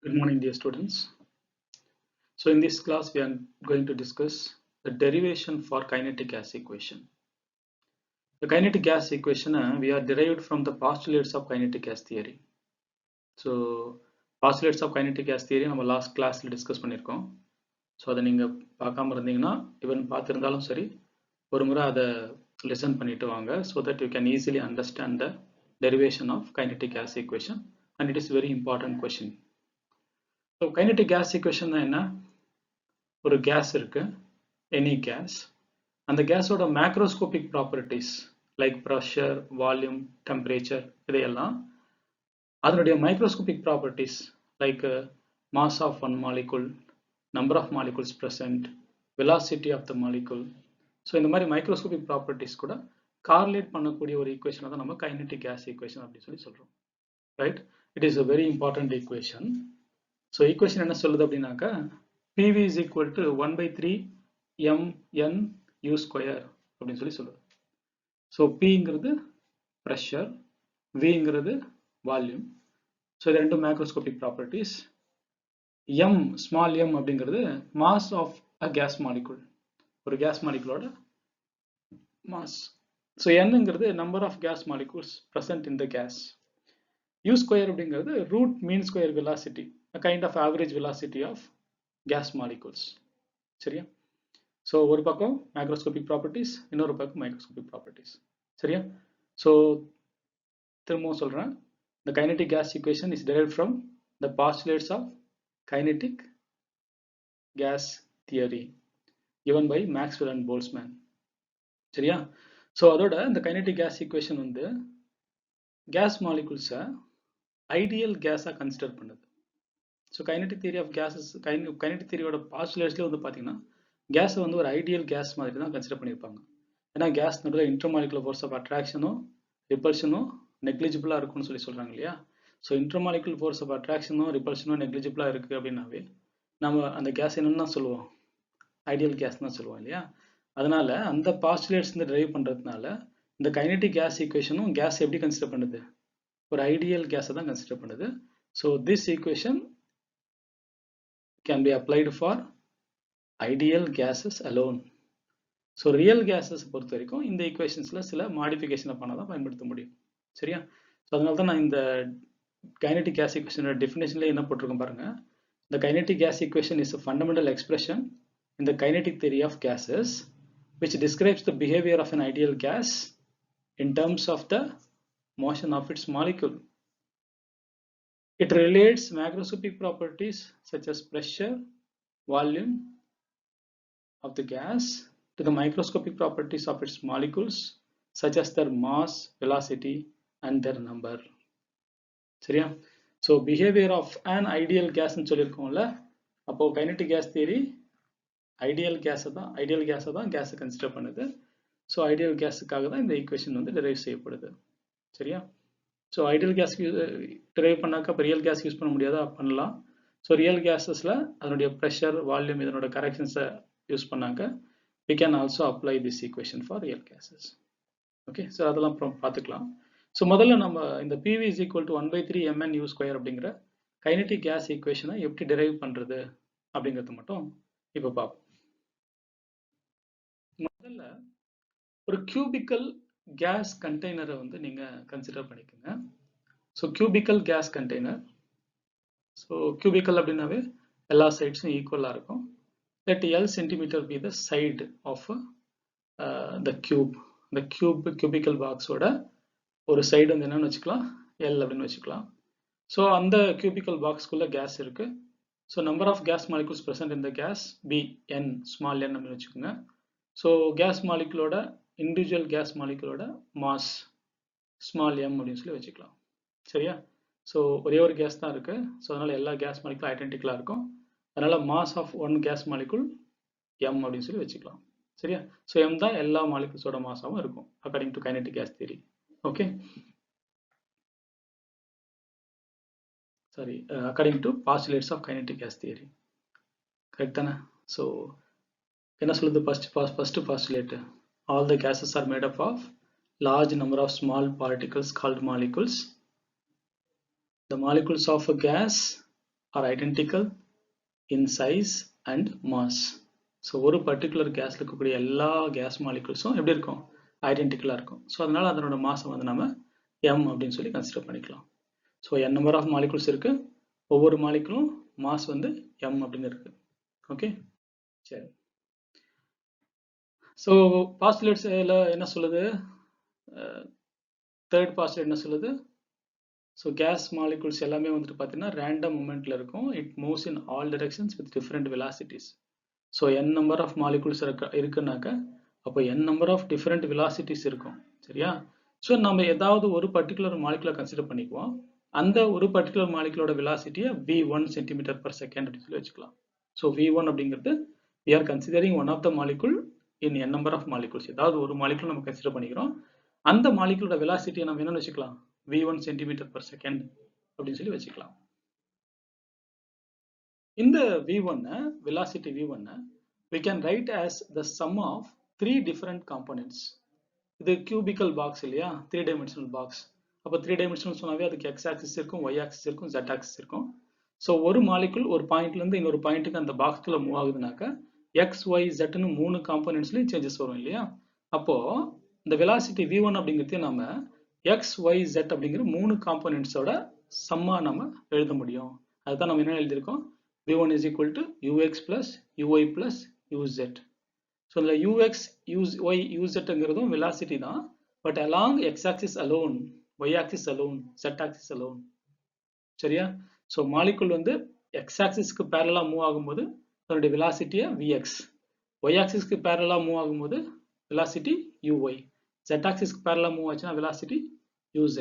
Good morning, dear students. So in this class, we are going to discuss the derivation for kinetic gas equation. The kinetic gas equation we are derived from the postulates of kinetic gas theory. So postulates of kinetic gas theory நம்ம last classல discuss பண்ணிருக்கோம். So அதை நீங்க பார்க்காம இருந்தீங்கன்னா even பார்த்திருந்தாலும் சரி ஒரு முறை அதை listen பண்ணிட்டு வாங்க so that you can easily understand the derivation of kinetic gas equation and it is very important question. So kinetic gas equation என்ன? ஒரு gas இருக்கு any gas அந்த கேஸோட macroscopic properties like pressure, volume, temperature இதையெல்லாம் அதனுடைய microscopic properties like mass of one molecule, number of molecules present, velocity of the molecule. So இந்த மாதிரி microscopic properties கூட correlate பண்ணக்கூடிய ஒரு equation தான் நம்ம kinetic gas equation அப்படி சொல்றோம். Right? It is a very important equation. So equation என்ன சொல்லுது அப்படின்னாக்கா PV is equal to 1 by 3 mn u square அப்படின்னு சொல்லுது. So Pங்கிறது pressure, Vங்கிறது volume. So இது ரெண்டு macroscopic properties. M, small m அப்படிங்கிறது mass of a gas molecule. ஒரு gas moleculeோட mass. So Nங்கிறது number of gas molecules present in the gas. U square அப்படிங்கிறது root mean square velocity, a kind of average velocity of gas molecules. சரியா? So ஒரு பக்கம் macroscopic properties, இன்னொரு பக்கம் microscopic properties. சரியா? So திரும்பவும் சொல்றேன். The kinetic gas equation is derived from the postulates of kinetic gas theory given by Maxwell and Boltzmann. சரியா? So அதோட இந்த kinetic gas equation வந்து gas molecules ideal gas consider பண்ணுது. So kinetic theory of gases, kinetic theory ஓட postulates வந்து பாத்தீங்கன்னா gas வந்து ஒரு ideal gas மாதிரி தான் கன்சிடர் பண்ணிருப்பாங்க. ஏன்னா gas நடுவுல intermolecular force of attraction repulsion negligible இருக்கும்னு சொல்றாங்க இல்லையா? So intermolecular force of attraction repulsion negligible இருக்கு அப்படினாவே நாம அந்த gas என்னன்னு சொல்லுவோம்? Ideal gas தான் சொல்லுவோம் இல்லையா? அதனால அந்த postulates derive பண்றதுனால இந்த kinetic gas equation gas எப்படி கன்சிடர் பண்ணுது? ஒரு ideal gas தான் கன்சிடர் பண்ணுது. So this equation can be applied for ideal gases alone. So real gases பொறுத்த வரைக்கும் இந்த equationsல சில modification பண்ணாதான் பயன்படுத்த முடியும். சரியா? So அதனால தான் நான் இந்த kinetic gas equation definitionல என்ன போட்டிருக்கேன் பாருங்க. The kinetic gas equation is a fundamental expression in the kinetic theory of gases which describes the behavior of an ideal gas in terms of the motion of its molecule. It relates macroscopic properties such as pressure, volume of the gas to the microscopic properties of its molecules such as their mass, velocity and their number. சரியா? So behavior of an ideal gas னு சொல்லிருக்கோம்ல, அப்போ kinetic gas theory ideal gas தான் gas consider பண்ணுது. So ideal gasக்காக தான் இந்த equation வந்து derive செய்யப்படுது. சரியா? So ideal gas derive பண்ணாக்க அப்ப real gas யூஸ் பண்ண முடியாதா? பண்ணலாம். So real gasesல அதனுடைய pressure, volume இதனோட corrections யூஸ் பண்ணாக்க we can also apply this equation for real gases. Okay, so அதெல்லாம் அப்புறம் பார்த்துக்கலாம். So முதல்ல நம்ம இந்த PV is equal to 1 by 3 mn u square அப்படிங்கிற kinetic gas equation எப்படி derive பண்றது அப்படிங்கிறது மட்டும் இப்ப பார்ப்போம். முதல்ல ஒரு cubical gas container வந்து நீங்க கன்சிடர் பண்ணிக்கங்க. So cubical gas container. So cubical அப்படினாவே எல்லா சைட்ஸும் ஈக்குவலா இருக்கும். Let L centimeter be the side of the cube. The cubical box ஓட ஒரு சைடு வந்து என்னன்னு வச்சுக்கலாம்? L அப்படின்னு வச்சுக்கலாம். So அந்த cubical box குள்ள gas இருக்கு. So number of gas molecules present in the gas B n small n அப்படின்னு வச்சுக்கோங்க. So gas molecule ஓட individual gas molecule ஓட mass small m அப்படின்னு சொல்லி வச்சுக்கலாம். சரியா? So ஒரே ஒரு gas தான் இருக்கு. So அதனால எல்லா gas molecule identical இருக்கும். அதனால mass of one gas molecule m அப்படின்னு சொல்லி வச்சுக்கலாம். சரியா? So m தான் எல்லா molecules ஓட மாஸாவும் இருக்கும் according to kinetic gas theory. Okay? Sorry, according to postulates of kinetic gas theory. Correct தானே? So என்ன சொல்லுது first postulate? All the gases are made up of large number of small particles called molecules. The molecules of a gas are identical in size and mass. So ஒரு particular கேஸில் இருக்கக்கூடிய எல்லா case மாலிகுல்ஸும் எப்படி இருக்கும், ஐடென்டிக்கலாக இருக்கும். So அதனால் அதனோட மாசம் வந்து நம்ம m அப்படின்னு சொல்லி கன்சிடர் பண்ணிக்கலாம். So n number of molecules இருக்கு, ஒவ்வொரு மாலிகுலும் மாஸ் வந்து m அப்படின்னு இருக்கு. ஓகே, சரி. ஸோ பாஸ்டுலேட்ஸ் என்ன சொல்லுது, தேர்ட் பாஸ்டுலேட் என்ன சொல்லுது, ஸோ கேஸ் மாலிகுல்ஸ் எல்லாமே வந்துட்டு பார்த்தீங்கன்னா ரேண்டம் மூமெண்ட்ல இருக்கும். It moves in all directions with different velocities. So n number of molecules இருக்குனாக்க அப்போ n number of different velocities இருக்கும். சரியா? ஸோ நம்ம ஏதாவது ஒரு பர்டிகுலர் மாலிகுலை கன்சிடர் பண்ணிக்குவோம். அந்த ஒரு பர்டிகுலர் மாலிகுலோட வெலாசிட்டியை v1 சென்டிமீட்டர் பர் செகண்ட் அப்படின்னு சொல்லி வச்சுக்கலாம். ஸோ v1 அப்படிங்கிறது we are considering one of the molecule in n number of molecules. ஏதாவது ஒரு மாலிகுல் நம்ம கன்சிடர் பண்ணிக்கிறோம். அந்த மாலிகுலோட வெலாசிட்டியை நம்ம என்னன்னு வச்சுக்கலாம், v1 சென்டிமீட்டர் பர் செகண்ட் அப்படின்னு சொல்லி வச்சுக்கலாம். இந்த v1 velocity v1 we can write as the sum of three different components. இது cubical box இல்லையா, 3 dimensional box. அப்போ 3 dimensional சொன்னாவே அதுக்கு x axis இருக்கும், y axis இருக்கும், z axis இருக்கும். ஸோ ஒரு மாலிகுல் ஒரு பாயிண்ட்ல இருந்து இன்னொரு பாயிண்ட்டுக்கு அந்த பாக்ஸ்ல மூவ் ஆகுதுனாக்க x, y, z ன்னு 3 காம்போனன்ட்ஸ்லயும் சேஞ்சஸ் வரும் இல்லையா. அப்போ இந்த வெலாசிட்டி v1 அப்படிங்கிறது நம்ம x, y, z அப்படிங்கிற 3 காம்போனன்ட்ஸோட சம்மா நம்ம எழுத முடியும். அதுதான் நம்ம என்ன எழுதியிருக்கோம், v1 is equal to ux plus uy plus uz. So இந்த ux, uy, uzங்கிறதும் வெலாசிட்டி தான், but along x axis alone, y axis alone, z axis alone. சரியா? ஸோ மாலிகுல் வந்து x axisக்கு பேரலா மூவ் ஆகும்போது அதனுடைய வெலாசிட்டியை vx, y axisக்கு பேரலா மூவ் ஆகும்போது velocity uy, z axisக்கு பேரலா move ஆச்சுன்னா velocity uz.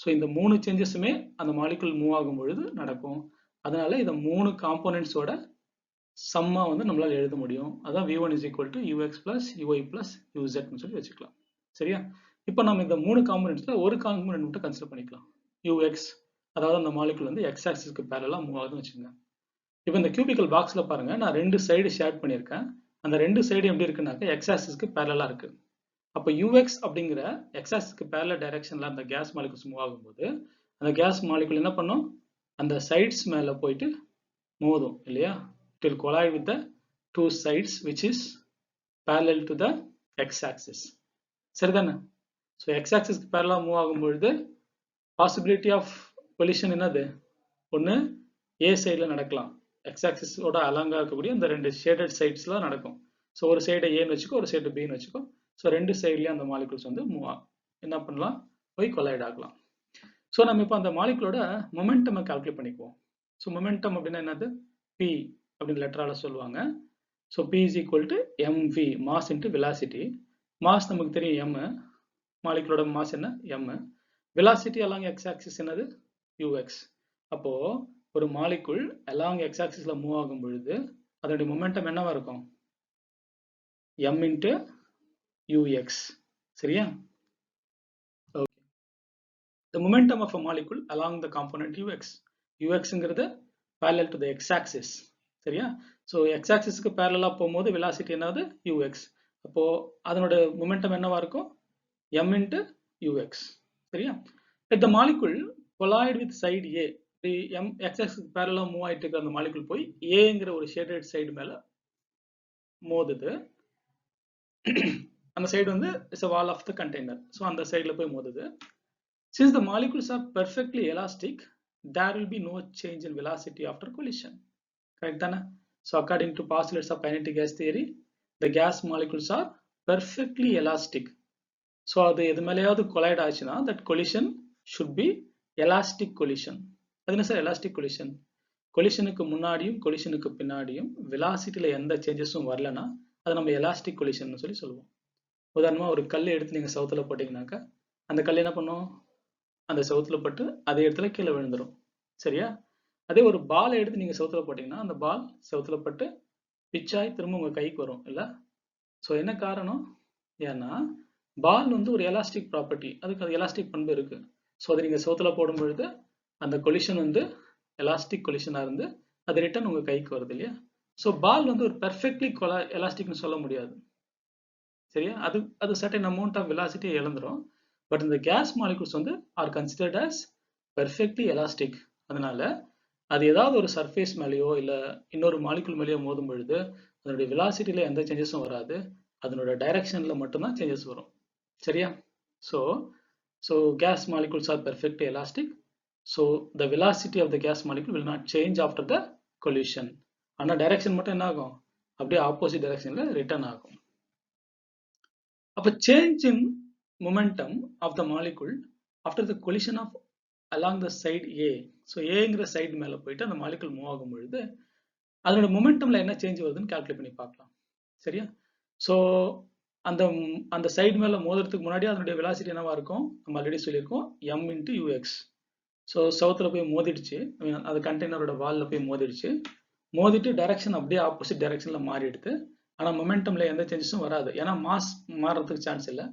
So இந்த 3 சேஞ்சஸுமே அந்த மாலிகுல் மூவ் ஆகும் பொழுது நடக்கும். அதனால இந்த 3 காம்போனன்ட்ஸோட சம்மா வந்து நம்மளால எழுத முடியும். அதான் v1 is equal to ux plus uy plus uz ன்னு சொல்லி வச்சுக்கலாம். சரியா? இப்போ நம்ம இந்த 3 காம்போனன்ட்ஸ்ல ஒரு காம்போனன்ட் மட்டும் கன்சிடர் பண்ணிக்கலாம், ux. அதாவது அந்த மாலிகுல் வந்து x ஆக்சிஸ்க்கு பேரலா மூவ் ஆகுதுன்னு வச்சுக்கோங்க. இப்போ இந்த கியூபிக்கல் பாக்ஸ்ல பாருங்க, நான் 2 சைடு ஷேர் பண்ணியிருக்கேன். அந்த 2 சைடு எப்படி இருக்குனாக்க x ஆக்சிஸ்க்கு பேரலா இருக்கு. அப்போ ux அப்படிங்கிற x ஆக்சிஸ்க்கு பேரலல் டைரக்ஷன்ல அந்த கேஸ் மாலிகுல்ஸ் மூவ் ஆகும்போது அந்த கேஸ் மாலிகுல் என்ன பண்ணும், அந்த சைட்ஸ் மேல போயிட்டு மோதும் இல்லையா. It will collide with the two sides which is parallel to the x-axis. சரிதானே? ஸோ x-axisக்கு parallel மூவ் ஆகும்பொழுது பாசிபிலிட்டி ஆஃப் collision என்னது, ஒன்று a சைடில் நடக்கலாம், x-axisோட அலாங்கா இருக்கக்கூடிய இந்த 2 ஷேடட் சைட்ஸ்லாம் நடக்கும். ஸோ ஒரு சைடை ஏன்னு வச்சுக்கோ, ஒரு சைடு பின்னு வச்சுக்கோ. ஸோ 2 சைட்லேயும் அந்த மாலிகுல்ஸ் வந்து மூவ் ஆகும், என்ன பண்ணலாம், போய் கொலைட் ஆகலாம். ஸோ நம்ம இப்போ அந்த மாலிகுலோட மொமெண்டமை கால்குலேட் பண்ணிக்குவோம். ஸோ மொமெண்டம் அப்படின்னா என்னது, p அப்படின்னு லெட்டரால சொல்லுவாங்க. So p is equal to mv, mass into velocity. Mass நமக்கு தெரியும் m, மாலிகுலோட மாஸ் என்ன m, velocity along x axis என்னது ux. அப்போ ஒரு மாலிகுல் along x axisல மூவ் ஆகும் பொழுது அதோட மொமெண்டம் என்னவா இருக்கும், m into ux. சரியா? Okay. The momentum of a molecule along the component ux. ux-ங்கிறது parallel to the x axis. சரியா? ஸோ எக்ஸ் ஆக்சிஸ்க்கு பேரலா போகும்போது வெலாசிட்டி என்னது ux. அப்போ அதனோட மொமெண்டம் என்னவா இருக்கும், m into ux. சரியா? Let the molecule collide with side a. x ஆக்சிஸ்க்கு பேரலா மூவ் ஆயிட்டு இருக்க அந்த மாலிகுல் போய் ஏங்கிற ஒரு ஷேடட் சைடு மேல மோதுது. அந்த சைடு வந்து it's a wall of the container. So அந்த சைடுல போய் மோதுது. Since the molecules are perfectly elastic, there will be no change in velocity after collision. Correct தானே? So according to postulates of kinetic gas theory, the gas molecules are perfectly elastic. So அது எது மேலேயாவது collide ஆச்சுன்னா that collision should be elastic collision. அது என்ன sir elastic collision? கொலிஷனுக்கு முன்னாடியும் கொலிஷனுக்கு பின்னாடியும் வெலாசிட்டியில் எந்த சேஞ்சஸும் வரலன்னா அதை நம்ம எலாஸ்டிக் கொலிஷன் சொல்லி சொல்லுவோம். உதாரணமாக ஒரு கல் எடுத்து நீங்கள் சவுத்தில் போட்டிங்கனாக்கா அந்த கல் என்ன பண்ணும், அந்த சவுத்தில் பட்டு அதே இடத்துல கீழே விழுந்துடும். சரியா? அதே ஒரு பால் எடுத்து நீங்கள் சவுத்தில் போட்டிங்கன்னா அந்த பால் சவுத்தில் பட்டு பிச்சாய் திரும்ப உங்கள் கைக்கு வரும் இல்லை. ஸோ என்ன காரணம், ஏன்னா பால் வந்து ஒரு எலாஸ்டிக் ப்ராப்பர்ட்டி, அதுக்கு அது எலாஸ்டிக் பண்பு இருக்குது. ஸோ அதை நீங்கள் சவுத்தில் போடும் பொழுது அந்த கொலிஷன் வந்து எலாஸ்டிக் கொலிஷனாக இருந்து அது ரிட்டர்ன் உங்கள் கைக்கு வருது இல்லையா. ஸோ பால் வந்து ஒரு பெர்ஃபெக்ட்லி எலாஸ்டிக்னு சொல்ல முடியாது. சரியா? அது சர்டன் அமௌண்ட் ஆஃப் வெலாசிட்டியை இழந்துடும். பட் இந்த கேஸ் மாலிகுல்ஸ் வந்து R considered as perfectly elastic. அதனால அது ஏதாவது ஒரு சர்ஃபேஸ் மேலேயோ இல்லை இன்னொரு மாலிகுல் மேலேயோ மோதும் பொழுது அதனுடைய வெலாசிட்டியில் எந்த சேஞ்சஸும் வராது, அதனோட டைரக்ஷனில் மட்டும்தான் சேஞ்சஸ் வரும். சரியா? So gas molecules are perfectly elastic. So the velocity of the gas molecule will not change after the collision. ஆனால் டைரக்ஷன் மட்டும் என்ன ஆகும்? அப்படியே ஆப்போசிட் டைரக்ஷனில் ரிட்டர்ன் ஆகும். அப்போ change in momentum of the molecule after the collision of along the side A. So ஏங்கிற side மேலே போயிட்டு அந்த மாலிகுல் மூவ் ஆகும் பொழுது அதனோட மொமெண்டம்ல என்ன சேஞ்ச் வருதுன்னு கால்குலேட் பண்ணி பார்க்கலாம். சரியா? ஸோ அந்த அந்த சைடு மேலே மோதுறதுக்கு முன்னாடி அதனுடைய வெலாசிட்டி என்னவா இருக்கும்? நம்ம ஆல்ரெடி சொல்லியிருக்கோம், m into ux. ஸோ சவுத்தில் போய் மோதிடுச்சு, அது கண்டெய்னரோட வாலில் போய் மோதிடுச்சு. மோதிட்டு டைரக்ஷன் அப்படியே ஆப்போசிட் டைரக்ஷனில் மாறிடுது. ஆனால் மொமெண்டம்ல எந்த சேஞ்சஸும் வராது, ஏன்னா மாஸ் மாறுறதுக்கு சான்ஸ் இல்லை.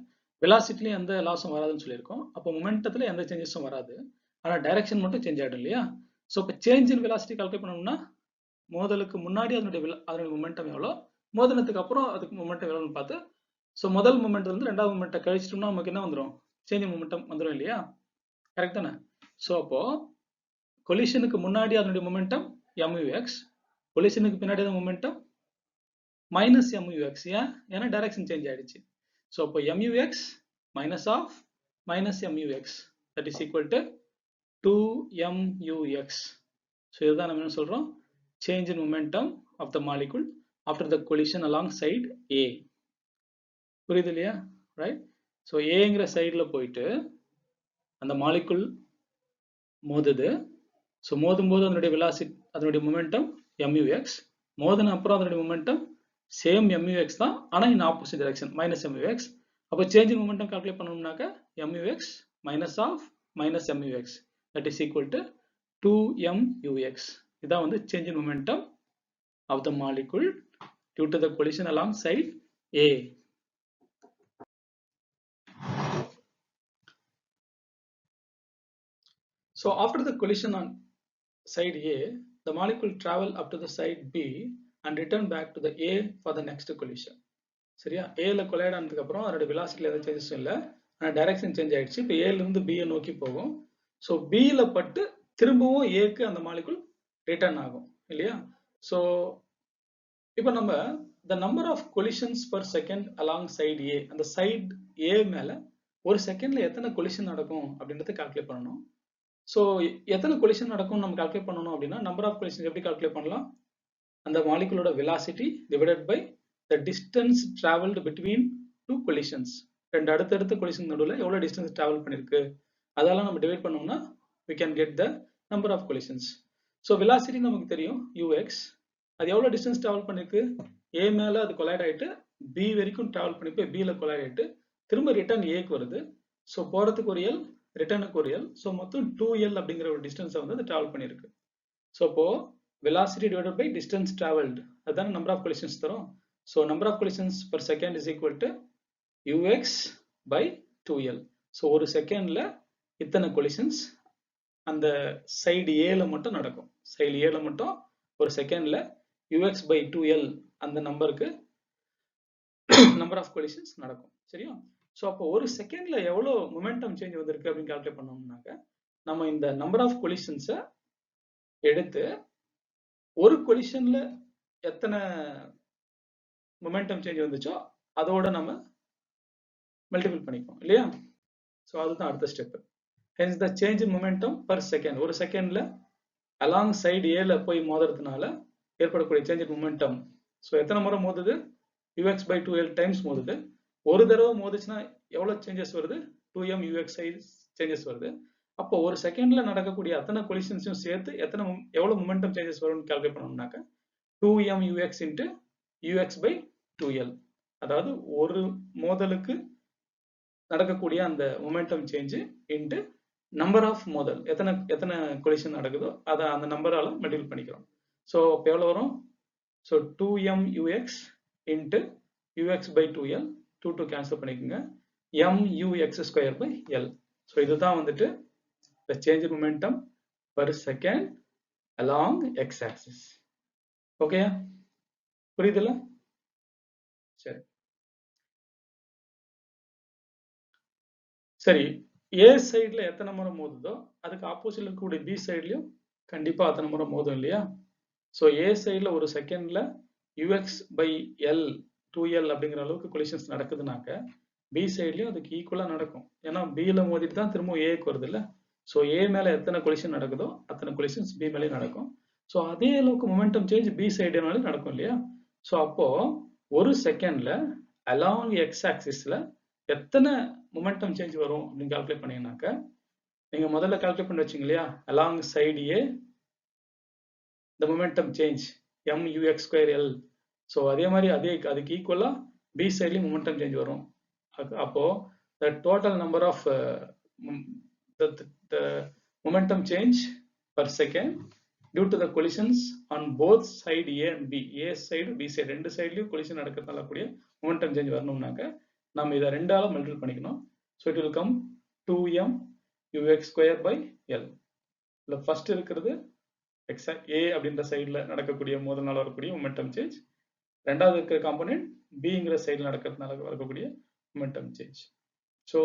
வெலாசிட்டிலையும் எந்த லாஸும் வராதுன்னு சொல்லியிருக்கோம். அப்போ மொமெண்டத்தில் எந்த சேஞ்சஸும் வராது, ஆனால் டைரக்ஷன் மட்டும் சேஞ்ச் ஆகிடும் இல்லையா? ஸோ இப்போ சேஞ்ச் இன் வெலாசிட்டி கால்குலேட் பண்ணணும்னா மோதலுக்கு முன்னாடி அதனுடைய மொமெண்டம் எவ்வளோ, மோதனத்துக்கு அப்புறம் அதுக்கு மொமெண்டம் எவ்வளோன்னு பார்த்து, ஸோ முதல் மொமெண்ட்ல இருந்து ரெண்டாவது மொமெண்ட்டை கழிச்சிட்டோம்னா நமக்கு என்ன வந்துடும்? சேஞ்ச் இன் மொமெண்டம் வந்துடும் இல்லையா? கரெக்ட் தானே? ஸோ அப்போ கொலிஷனுக்கு முன்னாடி அதனுடைய மொமெண்டம் mux, கொலிஷனுக்கு பின்னாடி மொமெண்டம் மைனஸ் mux. ஏன்னா டைரக்ஷன் சேஞ்ச் ஆயிடுச்சு. ஸோ அப்போ mux minus of minus mux that is equal to 2mux. So இதுதான் நம்ம என்ன சொல்றோம்? Change in momentum of the molecule after the collision along side A. புரியுது இல்லையா? ரைட். ஸோ ஏங்கிற சைடில் போயிட்டு அந்த மாலிகுல் மோதுது. ஸோ மோதும் போது அதனுடைய வெலாசிட்டி, அதனுடைய மொமெண்டம் mux. மோதின அப்புறம் அதனுடைய மொமெண்டம் சேம் mux தான், ஆனால் in opposite direction minus mux. அப்போ சேஞ்ச் இன் மொமெண்டம் கால்குலேட் பண்ணணும்னாக்க mux minus of minus mux that is equal to 2mux. இதான் வந்து change in momentum of the molecule due to the collision along side A. So after the collision on side A, the molecule travel up to the side B and return back to the A for the next collision. சரியா? ஏல collide ஆனதுக்கு அப்புறம் அதோட வெலாசிட்டியில் எந்த சேஞ்சஸும் இல்லை, ஆனால் direction change ஆயிடுச்சு. இப்போ ஏல இருந்து பியை நோக்கி போகும். ஸோ பியில் பட்டு திரும்பவும் ஏக்கு அந்த மாலிகுல் ரிட்டர்ன் ஆகும் இல்லையா? ஸோ இப்போ நம்ம the number of collisions per second along side A, அந்த சைட் A மேல ஒரு செகண்ட்ல எத்தனை கொலிஷன் நடக்கும் அப்படின்றத கால்குலேட் பண்ணணும். ஸோ எத்தனை கொலிஷன் நடக்கும் நம்ம கால்குலேட் பண்ணணும் அப்படின்னா, நம்பர் ஆஃப் கொலிஷன் எப்படி கால்குலேட் பண்ணலாம்? அந்த மாலிகுலோட velocity divided by the distance travelled between two collisions. ரெண்டு அடுத்தடுத்த கொலிஷன் நடுவில் எவ்வளோ டிஸ்டன்ஸ் டிராவல் பண்ணிருக்கு அதெல்லாம் நம்ம டிவைட் பண்ணோம்னா we can get the number of collisions. So velocity நமக்கு தெரியும் ux. அது எவ்வளோ டிஸ்டன்ஸ் டிராவல் பண்ணிருக்கு? ஏ மேலே அது கொலைட் ஆகிட்டு பி வரைக்கும் டிராவல் பண்ணி போய் பியில் கொலைட் ஆகிட்டு திரும்ப ரிட்டர்ன் ஏக்கு வருது. ஸோ போகிறதுக்கு ஒரு எல், ரிட்டர்னுக்கு ஒரு எல். ஸோ மொத்தம் 2l அப்படிங்கிற ஒரு டிஸ்டன்ஸை வந்து அது டிராவல் பண்ணியிருக்கு. ஸோ இப்போ velocity divided by distance travelled, அதுதான் நம்பர் ஆஃப் கொலிஷன்ஸ் தரும். So number of collisions per second is equal to ux by 2l. So ஒரு செகண்ட்ல இத்தனை கொலிஷன்ஸ் அந்த சைடு ஏல மட்டும் நடக்கும். சைடு ஏல மட்டும் ஒரு செகண்ட்ல ux பை 2l அந்த நம்பருக்கு நம்பர் ஆஃப் கொலிஷன்ஸ் நடக்கும். சரியா? ஸோ அப்போ ஒரு செகண்ட்ல எவ்வளோ மொமெண்டம் சேஞ்ச் வந்திருக்கு அப்படின்னு கால்குலேட் பண்ணோம்னாக்க, நம்ம இந்த நம்பர் ஆஃப் கொலிஷன்ஸை எடுத்து ஒரு கொலிஷன்ல எத்தனை மொமெண்டம் சேஞ்ச் வந்துச்சோ அதோட நம்ம மல்டிபிள் பண்ணிப்போம் இல்லையா? ஸோ அதுதான் அடுத்த step. Hence the change in momentum per second, ஒரு செகண்ட்ல அலாங் சைடு ஏல போய் மோதுறதுனால ஏற்படக்கூடிய சேஞ்ச் இன் மொமெண்டம். ஸோ எத்தனை முறை மோதுது? ux பை 2l டைம்ஸ் மோதுது. ஒரு தடவை மோதுச்சுன்னா எவ்வளோ சேஞ்சஸ் வருது? 2m ux சேஞ்சஸ் வருது. அப்போ ஒரு செகண்ட்ல நடக்கக்கூடிய அத்தனை கொலிஷன்ஸையும் சேர்த்து எவ்வளோ மொமெண்டம் சேஞ்சஸ் வரும்னு கால்குலேட் பண்ணோம்னாக்க 2m ux into ux by 2l. அதாவது ஒரு மோதலுக்கு நடக்கக்கூடிய அந்த momentum change into number of மோதல், எத்தனை கொலிஷன் நடக்குதோ அதை அந்த நம்பரால மல்டிபிள் பண்ணிக்கிறோம். ஸோ இப்போ எவ்வளோ வரும்? So 2m ux into ux by 2l, 2 cancel பண்ணிக்கோங்க, mux square by l. So இதுதான் வந்துட்டு the change in momentum per second along x axis. Okay, புரியுதுல்ல? சரி சரி, ஏ சைட்ல எத்தனை முறை மோதுதோ அதுக்கு ஆப்போசிட்ல இருக்கக்கூடிய பி சைட்லயும் கண்டிப்பா அத்தனை முறை மோதும் இல்லையா? ஸோ ஏ சைடில் ஒரு செகண்ட்ல யூஎக்ஸ் பை எல் 2L அப்படிங்கிற அளவுக்கு கொலிஷன்ஸ் நடக்குதுனாக்க பி சைட்லயும் அதுக்கு ஈக்குவலாக நடக்கும். ஏன்னா பியில் மோதிட்டு தான் திரும்ப ஏக்கு வருது இல்லை? ஸோ ஏ மேலே எத்தனை கொலிஷன் நடக்குதோ அத்தனை கொலிஷன்ஸ் பி மேலேயும் நடக்கும். ஸோ அதே அளவுக்கு மொமெண்டம் சேஞ்ச் பி சைடுனாலும் நடக்கும் இல்லையா? ஸோ அப்போ ஒரு செகண்ட்ல அலாங் எக்ஸ் ஆக்சிஸ்ல எத்தனை மொமெண்டம் சேஞ்ச் வரும் அப்படின்னு கால்குலேட் பண்ணீங்கன்னாக்க நீங்க முதல்ல கால்குலேட் பண்ணி வச்சிங்க இல்லையா? Along side A the momentum change mux square l. So அதே மாதிரி அதுக்கு ஈக்குவலா பி சைட்லயும் மொமெண்டம் சேஞ்ச் வரும். அப்போ the total number of the momentum change per second due to the collisions on both side A and B, A side B side ரெண்டு சைட்லயும் collision நடக்கிறதுனால கூடிய momentum change வரணும்னாக்க நம்ம இதை ரெண்டால மல்டிபிள் பண்ணிக்கணும். So it will come 2m ux square by l. இதுல first இருக்கிறது A அப்படின்ற சைடில் நடக்கக்கூடிய மோதல்னால வரக்கூடிய மொமெண்டம் சேஞ்ச், ரெண்டாவது இருக்கிற காம்பனன்ட் பிங்கிற சைடில் நடக்கிறதுனால வரக்கூடிய மொமெண்டம் சேஞ்ச். ஸோ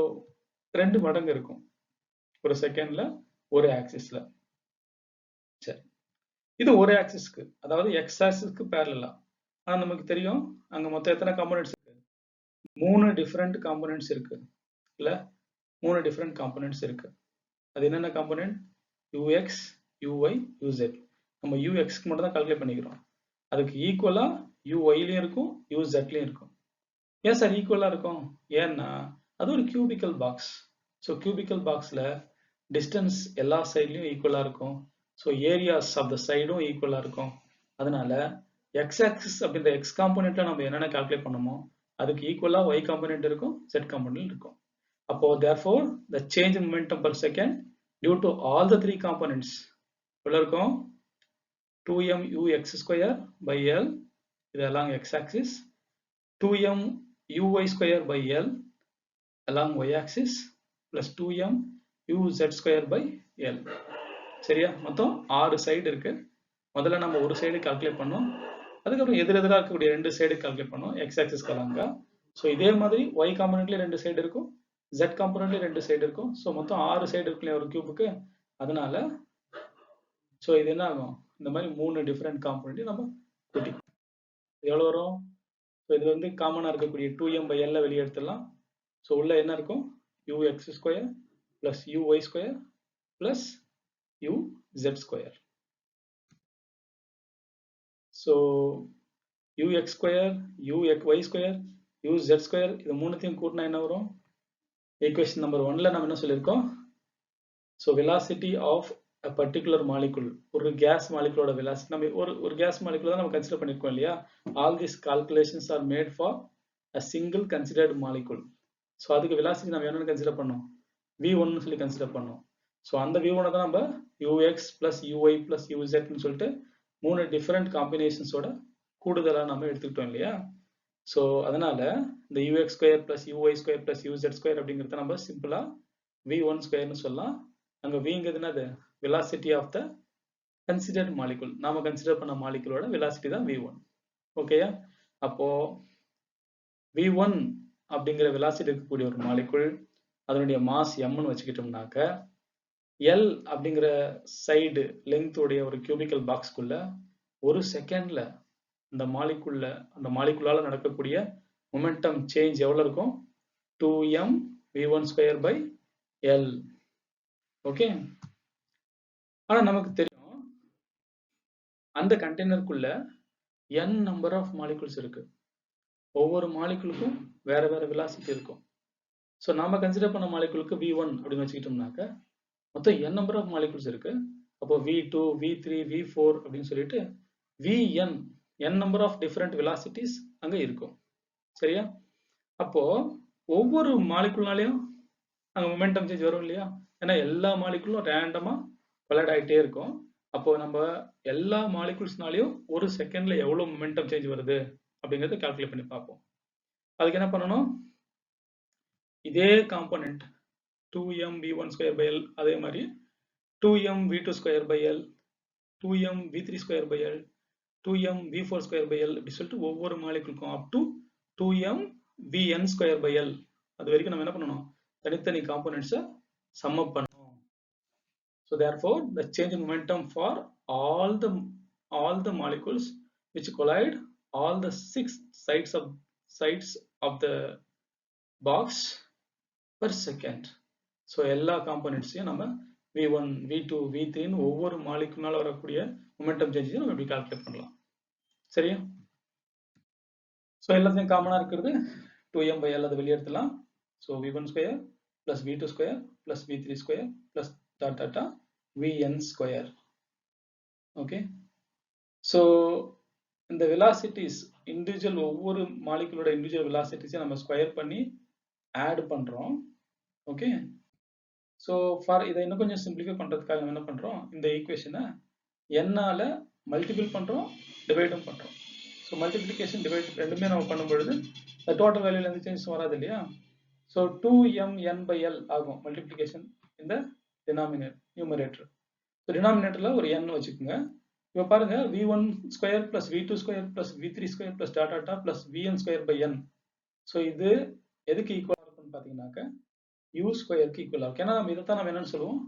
2 மடங்கு இருக்கும் ஒரு செகண்ட்ல ஒரு ஆக்சிஸ்ல. சரி, இது ஒரு ஆக்சிஸ்க்கு, அதாவது எக்ஸ் ஆக்சிஸ்க்கு பேரலா. ஆனா நமக்கு தெரியும் அங்க மொத்தம் எத்தனை காம்பனன்ட்ஸ் இருக்கு? 3 டிஃபரெண்ட் காம்பனன்ட்ஸ் இருக்கு இல்ல? 3 டிஃபரெண்ட் காம்பனன்ட்ஸ் இருக்கு. அது என்னென்ன காம்பனன்ட்? ux, uy, uz. நம்ம ux மட்டும் தான் கால்குலேட் பண்ணிக்கிறோம். அதுக்கு ஈக்குவலா uyலயும் இருக்கும், uzலயும் இருக்கும். ஏன் சார் ஈக்குவலா இருக்கும்? ஏன்னா அது ஒரு கியூபிக்கல் பாக்ஸ். ஸோ கியூபிக்கல் பாக்ஸ்ல டிஸ்டன்ஸ் எல்லா சைட்லயும் ஈக்குவலா இருக்கும். ஸோ ஏரியாஸ் ஆஃப் த சைடும் ஈக்குவலா இருக்கும். அதனால எக்ஸ் ஆக்சிஸ் அப்படின்ற எக்ஸ் காம்பனெண்ட்ல நம்ம என்னென்ன கால்குலேட் பண்ணுமோ அதுக்கு ஈக்குவலா ஒய் காம்பனெண்ட் இருக்கும், செட் காம்பனெண்ட் இருக்கும். அப்போ therefore the change in momentum per second due to all the 3 components எவ்வளவு இருக்கும்? 2m ux square by l, இது along x axis, 2m uy square by l along y axis plus 2m uz square by l. சரியா? மொத்தம் 6 side இருக்கு. முதல்ல நம்ம ஒரு side calculate பண்ணோம், அதுக்கப்புறம் எதிரெதிராக இருக்கக்கூடிய 2 சைடு கால்குலேட் பண்ணோம் x axis அலாங்கா. ஸோ இதே மாதிரி y காம்பனெண்ட்ல 2 சைடு இருக்கும், z காம்பனெண்ட்ல 2 சைடு இருக்கும். ஸோ மொத்தம் 6 சைடு இருக்குல்லையா ஒரு கியூபுக்கு. அதனால ஸோ இது என்ன ஆகும்? இந்த மாதிரி 3 டிஃபரெண்ட் காம்பனெண்ட் நம்ம கூட்டிக்கணும். எவ்வளவு வரும்? ஸோ இது வந்து காமனா இருக்கக்கூடிய 2m by l வெளியே எடுத்துடலாம். ஸோ உள்ள என்ன இருக்கும்? ux square plus uy square plus uz square. So ux square, uy square, uz square, இது மூணுத்தையும் கூட்டினா என்ன வரும்? ஈக்குவேஷன் நம்பர் 1ல நம்ம என்ன சொல்லியிருக்கோம்? So velocity of a particular molecule, ஒரு கேஸ் மாலிகுலோட வெலாசிட்டி நம்ம ஒரு கேஸ் மாலிகுல் தான் நம்ம கன்சிடர் பண்ணிருக்கோம் இல்லையா? all these calculations are made for a single considered molecule. So அதுக்கு வெலாசிட்டி நம்ம என்னன்னு கன்சிடர் பண்ணோம்? v1 சொல்லி கன்சிடர் பண்ணோம். ஸோ அந்த v1 தான் நம்ம ux plus uy plus uz ன்னு சொல்லிட்டு 3 டிஃபரெண்ட் காம்பினேஷன்ஸோட கூடுதலா நம்ம எடுத்துக்கிட்டோம் இல்லையா? ஸோ அதனால இந்த ux square plus uy square plus uz square அப்படிங்கிறத நம்ம சிம்பிளா v1 ஸ்கொயர்னு சொல்லலாம். அங்க vங்கிறது என்னது? velocity of the considered molecule. நாம கன்சிடர் பண்ண மாலிகுலோட velocity தான் v1. ஓகேயா? அப்போ v1 அப்படிங்கிற velocity இருக்கக்கூடிய ஒரு மாலிகுல், அதனுடைய மாஸ் m ன்னு வச்சுக்கிட்டோம்னாக்க l அப்படிங்கிற சைடு லெங்த் உடைய ஒரு கியூபிக்கல் பாக்ஸ்க்குள்ள ஒரு செகண்ட்ல அந்த மாலிகுலால நடக்கக்கூடிய மொமெண்டம் சேஞ்ச் எவ்வளவு இருக்கும்? 2m v1 square by l. Okay, ஆனா நமக்கு தெரியும் அந்த கண்டெய்னருக்குள்ள n நம்பர் ஆஃப் மாலிகுல்ஸ் இருக்கு. ஒவ்வொரு மாலிகுலுக்கும் வேற வேற வெலாசிட்டி இருக்கும். ஸோ நாம கன்சிடர் பண்ண மாலிகுலுக்கு v1 அப்படின்னு வச்சுக்கிட்டோம்னாக்க மொத்தம் n நம்பர் ஆஃப் மாலிகுல்ஸ் இருக்கு. அப்போ v2, v3, v4 அப்படின்னு சொல்லிட்டு vn n number of different velocities அங்க இருக்கும். சரியா? அப்போ ஒவ்வொரு மாலிகுல்னாலையும் அங்க மொமெண்டம் சேஞ்ச் வரும் இல்லையா? ஏன்னா எல்லா மாலிகுலும் ரேண்டமா கொலைட் ஆகிட்டே இருக்கும். அப்போ நம்ம எல்லா மாலிகுல்ஸ்னாலையும் ஒரு செகண்ட்ல எவ்வளவு மொமெண்டம் சேஞ்ச் வருது அப்படிங்கறத கால்குலேட் பண்ணி பார்ப்போம். அதுக்கு என்ன பண்ணணும்? இதே component 2m v1 square by l, அதே மாதிரி 2m v2 square by l, 2m v3 square by l, 2m v4 square by l அப்படி சொல்லிட்டு ஒவ்வொரு மாலிகுலுக்கும் up to 2m vn square by l அது வரைக்கும் நம்ம என்ன பண்ணணும்? தனித்தனி காம்பனன்ட்ஸை சம் அப் பண்ணணும். So therefore the change in momentum for all the molecules which collide all the 6 sides of the box per second. So எல்லா காம்போனன்ட்ஸையும் நம்ம v1 v2 v3 ன்னு ஒவ்வொரு மாலிகுல்னால வரக்கூடிய மொமெண்டம் சேஞ்சஸ் நம்ம இப்படி கால்குலேட் பண்ணலாம். சரியா? ஸோ எல்லாத்தையும் காமனா இருக்கிறது 2m by l அதை வெளியே எடுத்துலாம். So v1 square plus v2 square plus v3 square plus dot dot dot vn square. Okay, so இந்த வெலாசிட்டிஸ் இண்டிவிஜுவல் ஒவ்வொரு மாலிகுலோட இண்டிவிஜுவல் வெலாசிட்டிஸையும் நம்ம ஸ்கொயர் பண்ணி ஆட் பண்றோம். ஓகே, ஸோ ஃபார் இதை இன்னும் கொஞ்சம் சிம்பிளிஃபை பண்றதுக்காக நம்ம என்ன பண்றோம், இந்த ஈக்குவேஷனை n-ஆல மல்டிபிள் பண்றோம், டிவைடும் பண்றோம். ஸோ மல்டிப்ளிகேஷன் டிவைட் ரெண்டுமே நம்ம பண்ணும்பொழுது இந்த டோட்டல் வேல்யூல எந்த சேஞ்சஸ் வராது இல்லையா? ஸோ 2mn by l ஆகும் மல்டிப்ளிகேஷன் இந்த நியூமரேட்டர். ஸோ டினாமினேட்டர்ல ஒரு n வச்சுக்கோங்க. இப்போ பாருங்க v1 square plus v2 square plus v3 square plus dot dot plus vn square by n. So இது எதுக்கு ஈக்குவலா இருக்கும்னு பாத்தீங்கன்னாக்க u ஸ்கொயருக்கு ஈக்குவலா இருக்கும். ஏன்னா நம்ம இதைத்தான் நம்ம என்னன்னு சொல்லுவோம்,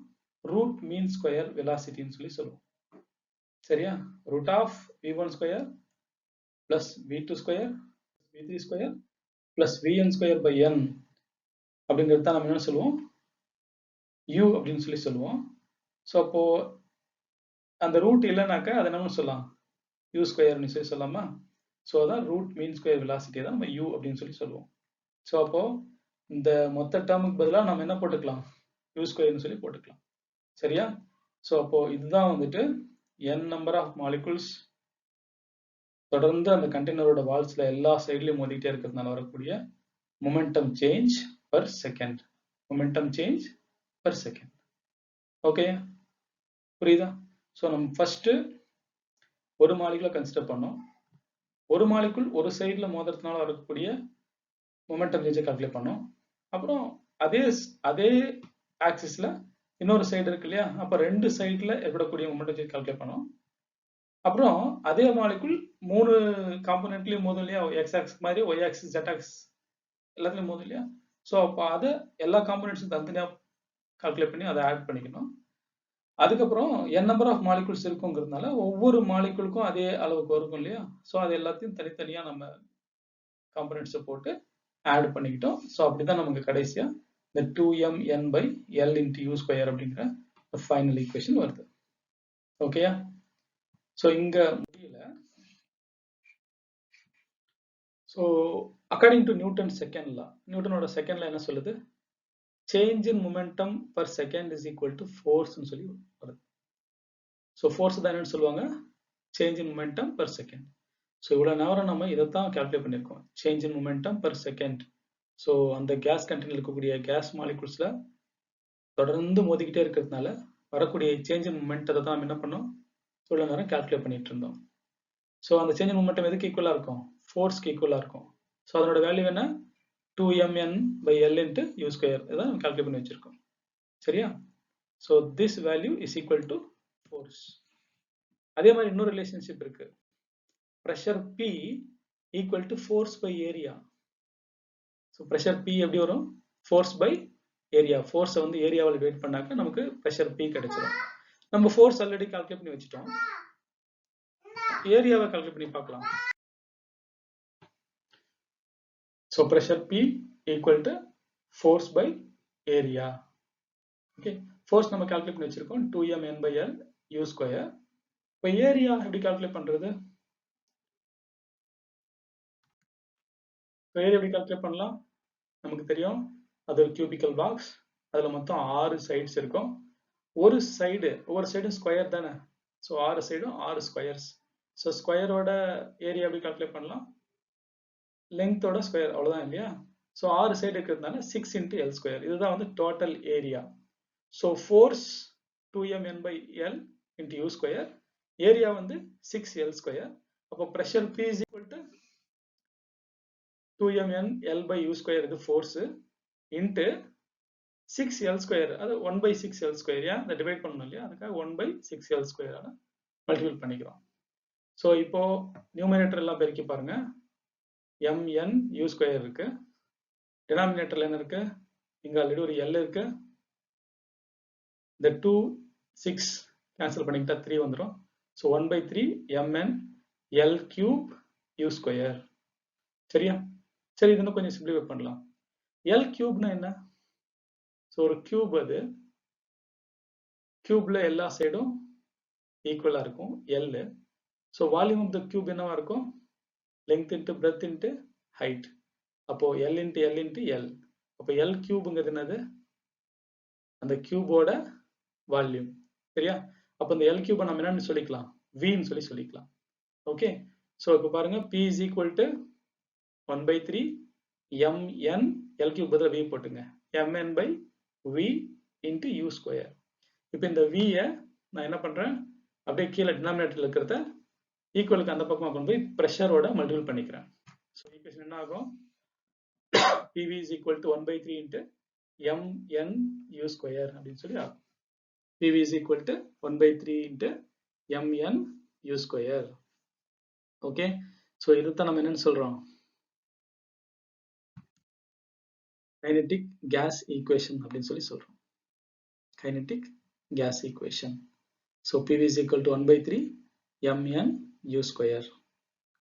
ரூட் மீன் ஸ்கொயர் வெலாசிட்டின்னு சொல்லி சொல்லுவோம். சரியா? Root of v1 square plus v2 square v3 square plus vn square by n அப்படிங்கிறது தான் நம்ம என்ன சொல்லுவோம், u அப்படின்னு சொல்லி சொல்லுவோம். ஸோ அப்போ அந்த ரூட் இல்லைனாக்கா அதை என்ன சொல்லலாம், u ஸ்கொயர்னு சொல்லி சொல்லலாமா? ஸோ அதான் ரூட் மீன் ஸ்கொயர் வெலாசிட்டி தான் நம்ம u அப்படின்னு சொல்லி சொல்லுவோம். ஸோ அப்போ இந்த மொத்த டேர்முக்கு பதிலாக நம்ம என்ன போட்டுக்கலாம், u ஸ்கொயர்னு சொல்லி போட்டுக்கலாம். சரியா? ஸோ அப்போ இதுதான் வந்துட்டு n நம்பர் ஆஃப் மாலிகுல்ஸ் தொடர்ந்து அந்த கண்டெய்னரோட வால்ஸ்ல எல்லா சைட்லயும் மோதிட்டே இருக்கிறதுனால வரக்கூடிய momentum change per second. Momentum change per second. Okay, புரியுதா? ஸோ நம்ம ஃபர்ஸ்ட் ஒரு மாலிகுலை கன்சிடர் பண்ணோம். ஒரு மாலிகுல் ஒரு சைட்ல மோதுறதுனால வரக்கூடிய மொமெண்டம் சேஞ்சை கால்குலேட் பண்ணோம். அப்புறம் அதே ஆக்சிஸ்ல இன்னொரு சைடு இருக்கு இல்லையா, அப்ப ரெண்டு சைட்ல ஏற்படக்கூடிய மொமெண்டம் சேஞ்ச் கால்குலேட் பண்ணோம். அப்புறம் அதே மாலிகுல் 3 காம்போனன்ட்லயும் மோதும் இல்லையா, எக்ஸ் ஆக்சிஸ் மாதிரி ஒய் ஆக்சிஸ் ஜெட் ஆக்சிஸ் எல்லாத்துலயும் மோதும் இல்லையா. ஸோ அப்போ அதை எல்லா காம்போனன்ட்ஸும் தனித்தனியா கால்குலேட் பண்ணி அதை ஆட் பண்ணிக்கணும். அதுக்கப்புறம் n நம்பர் ஆஃப் மாலிகுல்ஸ் இருக்குங்கிறதுனால ஒவ்வொரு மாலிகுலுக்கும் அதே அளவுக்கு இருக்கும் இல்லையா. ஸோ அது எல்லாத்தையும் தனித்தனியா நம்ம காம்போனன்ட்ஸை போட்டு ஆட் பண்ணிக்கிட்டோம். ஸோ அப்படிதான் நமக்கு கடைசியா இந்த 2mn by l into u square அப்படிங்கிற ஃபைனல் ஈக்குவேஷன் வருது. ஓகேயா? ஸோ இங்க முடியல. So according to Newton second law, நியூட்டனோட செகண்ட் லா என்ன சொல்லுது, change in momentum per second is equal to ஃபோர்ஸ்னு சொல்லி வருது. ஸோ ஃபோர்ஸ் தான் என்னன்னு சொல்லுவாங்க, change in momentum per second. So இவ்வளோ நேரம் நம்ம இதைத்தான் கால்குலேட் பண்ணியிருக்கோம், change in momentum per second. So அந்த கேஸ் கண்டெய்னர் இருக்கக்கூடிய கேஸ் மாலிகுல்ஸ்ல தொடர்ந்து மோதிக்கிட்டே இருக்கிறதுனால வரக்கூடிய சேஞ்ச் இன் மொமெண்டத்தை தான் நம்ம என்ன பண்ணோம், இவ்வளோ நேரம் கால்குலேட் பண்ணிட்டு இருந்தோம். ஸோ அந்த சேஞ்ச் இன் மொமெண்டம் எதுக்கு ஈக்குவலா இருக்கும், ஃபோர்ஸ்க்கு ஈக்குவலா இருக்கும். ஸோ அதனோட வேல்யூ என்ன, 2mn by l into u square. இதான் நம்ம கால்குலேட் பண்ணி வச்சிருக்கோம். சரியா? So this value is equal to force. அதே மாதிரி இன்னொரு ரிலேஷன்ஷிப் இருக்கு, pressure P equal to force by area. So pressure P எப்படி வரும், ஃபோர்ஸ் பை ஏரியா. ஃபோர்ஸை வந்து ஏரியாவில் டிவைட் பண்ணாக்க நமக்கு ப்ரெஷர் P கிடைச்சிடும். நம்ம ஃபோர்ஸ் ஆல்ரெடி கால்குலேட் பண்ணி வச்சுட்டோம், ஏரியாவை கால்குலேட் பண்ணி பார்க்கலாம். So pressure P equal to force by area. Okay, force நம்ம calculate பண்ணி வச்சிருக்கோம் 2mn by l u square. இப்போ area எப்படி calculate பண்றது, area எப்படி calculate பண்ணலாம், நமக்கு தெரியும் அது ஒரு cubical box, அதுல மொத்தம் 6 sides இருக்கும். ஒவ்வொரு சைடும் ஸ்கொயர் தானே. ஸோ 6 சைடும் 6 ஸ்கொயர்ஸ். ஸோ ஸ்கொயரோட ஏரியா எப்படி கால்குலேட் பண்ணலாம், லெங்தோட ஸ்கொயர், அவ்வளவுதான் இல்லையா. ஸோ 6 சைடு இருக்கிறதுனால 6 into l ஸ்கொயர். இதுதான் வந்து total area. So force 2mn by l into u square, area வந்து 6l ஸ்கொயர். அப்போ pressure P is equal to 2mn l by u square, இது ஃபோர்ஸ், இன்ட்டு 6l ஸ்கொயர், அது 1 by 6l square. ஏன் அதை divide பண்ணணும் இல்லையா, அதுக்காக 1 by 6l square multiple பண்ணிக்கிறோம். ஸோ இப்போ நியூமரேட்டர் எல்லாம் பெருக்கி பாருங்க, mn u ஸ்கொயர் இருக்கு, டினாமினேட்டர்ல என்ன இருக்கு, இங்க ஆல்ரெடி ஒரு l இருக்கு, இந்த 2 6 கேன்சல் பண்ணிக்கிட்டா 3 வந்துடும். So 1/3 mn l cube u square. சரியா? சரி, இது இன்னும் கொஞ்சம் சிம்பிளிஃபை பண்ணலாம். எல் கியூப்னா என்ன? ஸோ ஒரு கியூப், அது கியூப்ல எல்லா சைடும் ஈக்குவலா இருக்கும் L. So volume of the cube என்னவா இருக்கும்? Length into breadth into height. அப்போ L into L into L. அப்போ எல் கியூப்ங்கிறது என்னது? அந்த கியூபோட வால்யூம். சரியா? அப்போ இந்த எல் கியூபை நம்ம என்னன்னு சொல்லிக்கலாம்? வின்னு சொல்லிக்கலாம். ஓகே. ஸோ இப்போ பாருங்க, P is equal to 1/3 mn l cube பதிலா v போட்டுங்க, mn by v into u square. இப்போ இந்த v நான் என்ன பண்றேன், அப்படியே கீழே டினாமினேட்டர்ல இருக்கிறத ஈக்குவலுக்கு அந்த பக்கமா கொண்டு போய் பிரஷரோட மல்டிபிள் பண்ணிக்கிறேன். ஸோ ஈக்குவேஷன் என்ன ஆகும்? PV is equal to 1/3 into mn u square அப்படின்னு சொல்லி ஆகும். PV is equal to 1/3 into mn u square. Okay. So இதுதான் நம்ம என்னன்னு சொல்றோம்? கைனடிக் கேஸ் ஈக்குவேஷன் அப்படின்னு சொல்றோம். Kinetic gas equation. So PV is equal to 1/3 mn u square.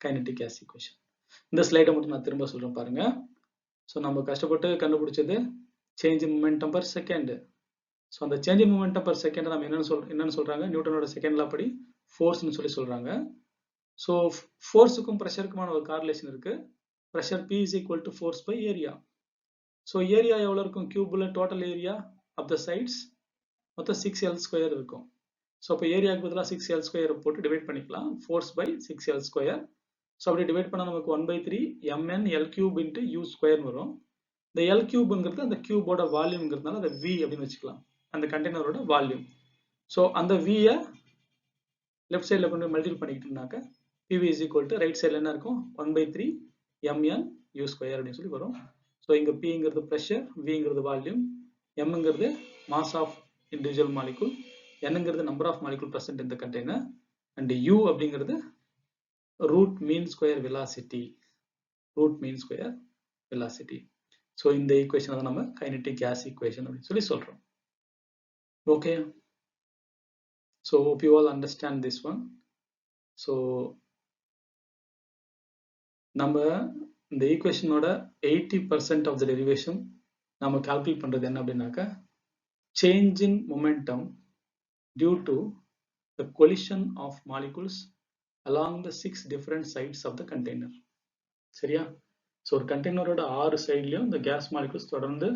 Kinetic gas equation. இந்த ஸ்லைடை மட்டும் நான் திரும்ப சொல்றேன் பாருங்க. ஸோ நம்ம கஷ்டப்பட்டு கண்டுபிடிச்சது change in momentum per second. So அந்த change in momentum per second நம்ம என்னன்னு சொல்றாங்க? நியூட்டனோட செகண்ட் லா படி ஃபோர்ஸ்னு சொல்றாங்க. ஸோ ஃபோர்ஸுக்கும் ப்ரெஷருக்குமான ஒரு காரிலேஷன் இருக்கு. Pressure P is equal to force by area. So area எவ்வளோ இருக்கும்? கியூப்ல total area of the sides மொத்தம் 6l ஸ்கொயர் இருக்கும். ஸோ அப்போ ஏரியாவுக்கு பதிலாக 6l ஸ்கொயர் போட்டு டிவைட் பண்ணிக்கலாம். Force by 6l square. So அப்படி டிவைட் பண்ணால் நமக்கு 1/3 mn l cube into u square வரும். இந்த l கியூப்ங்கிறது அந்த கியூபோட வால்யூம்ங்கிறதுனால அதை v அப்படின்னு வச்சுக்கலாம், அந்த கண்டெய்னரோட வால்யூம். ஸோ அந்த v-யை லெஃப்ட் சைடில் கொண்டு மல்டிபிள் பண்ணிக்கிட்டோம்னாக்க PV is equal to right சைடில் என்ன இருக்கும்? 1/3 mn u ஸ்கொயர் அப்படின்னு சொல்லி வரும். ஸோ இங்கே Pங்கிறது ப்ரெஷர், Vங்கிறது வால்யூம், Mங்கிறது மாஸ் ஆஃப் இண்டிவிஜுவல் மாலிகுல், Nங்கிறது நம்பர் ஆஃப் மாலிகுல் பிரசன்ட் இந்த கண்டெய்னர், அண்ட் U அப்படிங்கிறது root mean square velocity. Root mean square velocity. So இந்த ஈக்குவேஷனை தான் நம்ம கைனடிக் கேஸ் ஈக்குவேஷன் அப்படின்னு சொல்றோம். Okay. So hope you all understand this one. So நம்ம இந்த ஈக்குவேஷனோட 80% ஆஃப் த டெரிவேஷன் நம்ம கால்குலேட் பண்றது என்ன அப்படின்னாக்கா, change in momentum due to the collision of molecules along the 6 different sides of the container. சரியா? ஸோ ஒரு கண்டெய்னரோட 6 சைட்லயும் இந்த கேஸ் மாலிகுல்ஸ் தொடர்ந்து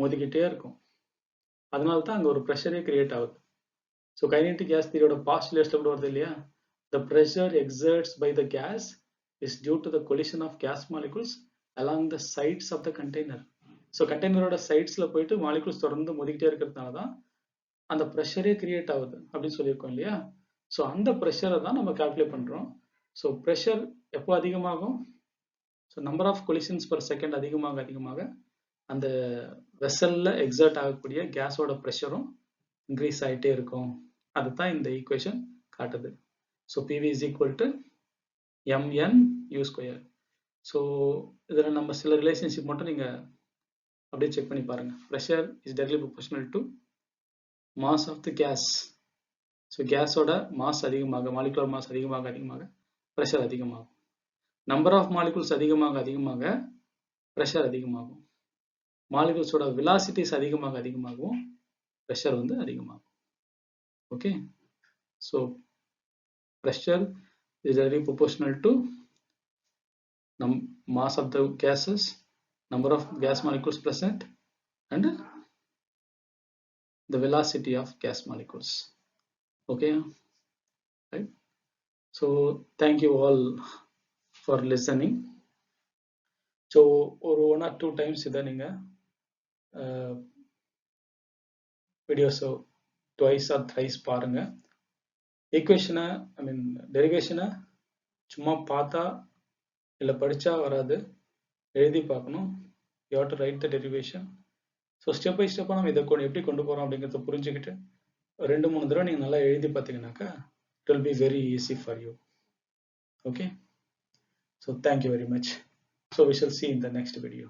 மோதிக்கிட்டே இருக்கும். அதனால தான் அங்கே ஒரு ப்ரெஷரே கிரியேட் ஆகுது. ஸோ கைனடிக் கேஸ் தியரியோட பாஸ்டுலேட்ஸ்ல கூட வருது இல்லையா? The pressure exerted by the gas is due to the collision of gas molecules along the sides of the container. So கண்டெய்னரோட சைட்ஸ்ல போயிட்டு மாலிகுல்ஸ் தொடர்ந்து மோதிக்கிட்டே இருக்கிறதுனால தான் அந்த ப்ரெஷரே கிரியேட் ஆகுது அப்படின்னு சொல்லியிருக்கோம் இல்லையா? ஸோ அந்த ப்ரெஷரை தான் நம்ம கால்குலேட் பண்றோம். ஸோ ப்ரெஷர் எப்போ அதிகமாகும்? So number of collisions per second அதிகமாக அந்த வெசல்ல எக்ஸர்ட் ஆகக்கூடிய கேஸோட ப்ரெஷரும் இன்க்ரீஸ் ஆகிட்டே இருக்கும். அதுதான் இந்த ஈக்குவேஷன் காட்டுது. So PV is equal to mn u square. So இதில் நம்ம சில ரிலேஷன்ஷிப் மட்டும் நீங்கள் அப்படியே செக் பண்ணி பாருங்க. Pressure is directly proportional to mass of the gas. So கேஸோட மாஸ் அதிகமாக, மாலிகுலர் மாஸ் அதிகமாக ப்ரெஷர் அதிகமாகும். நம்பர் ஆஃப் மாலிகுல்ஸ் அதிகமாக ப்ரெஷர் அதிகமாகும். மாலிகுல்ஸோட வெலாசிட்டிஸ் அதிகமாகவும் ப்ரெஷர் அதிகமாகும். Okay. So pressure is directly proportional to mass of the gases, number of gas molecules present, and the velocity of gas molecules. Okay, right? So thank you all for listening. So or 1 or 2 times இதை நீங்க videos twice or thrice பாருங்க. ஈக்குவேஷனை டெரிவேஷனை சும்மா பார்த்தா இல்லை படித்தா வராது, எழுதி பார்க்கணும். You have to write the derivation. So step by ஸ்டெப்பாக நம்ம இதை எப்படி கொண்டு போகிறோம் அப்படிங்கிறத புரிஞ்சுக்கிட்டு 2-3 தடவை நீங்கள் நல்லா எழுதி பார்த்தீங்கன்னாக்கா it will be very easy for you. Okay. So thank you very much. So we shall see in the next video.